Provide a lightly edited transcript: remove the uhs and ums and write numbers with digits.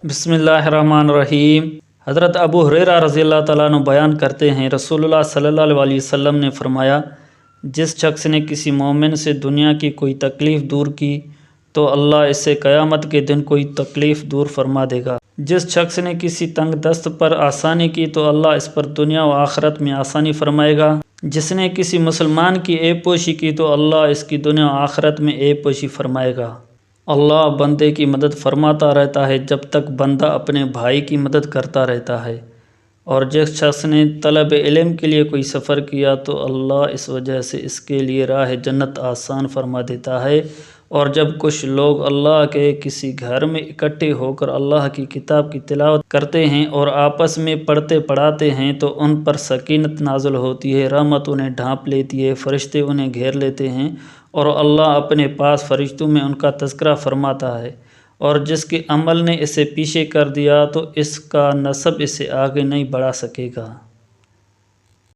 بسم اللہ الرحمن الرحیم۔ حضرت ابو ہریرہ رضی اللہ تعالیٰ عنہ بیان کرتے ہیں، رسول اللہ صلی اللہ علیہ وسلم نے فرمایا، جس شخص نے کسی مومن سے دنیا کی کوئی تکلیف دور کی تو اللہ اس سے قیامت کے دن کوئی تکلیف دور فرما دے گا۔ جس شخص نے کسی تنگ دست پر آسانی کی تو اللہ اس پر دنیا و آخرت میں آسانی فرمائے گا۔ جس نے کسی مسلمان کی عیب پوشی کی تو اللہ اس کی دنیا و آخرت میں عیب پوشی فرمائے گا۔ اللہ بندے کی مدد فرماتا رہتا ہے جب تک بندہ اپنے بھائی کی مدد کرتا رہتا ہے، اور جس شخص نے طلب علم کے لیے کوئی سفر کیا تو اللہ اس وجہ سے اس کے لیے راہ جنت آسان فرما دیتا ہے۔ اور جب کچھ لوگ اللہ کے کسی گھر میں اکٹھے ہو کر اللہ کی کتاب کی تلاوت کرتے ہیں اور آپس میں پڑھتے پڑھاتے ہیں تو ان پر سکینت نازل ہوتی ہے، رحمت انہیں ڈھانپ لیتی ہے، فرشتے انہیں گھیر لیتے ہیں اور اللہ اپنے پاس فرشتوں میں ان کا تذکرہ فرماتا ہے۔ اور جس کے عمل نے اسے پیچھے کر دیا تو اس کا نسب اسے آگے نہیں بڑھا سکے گا۔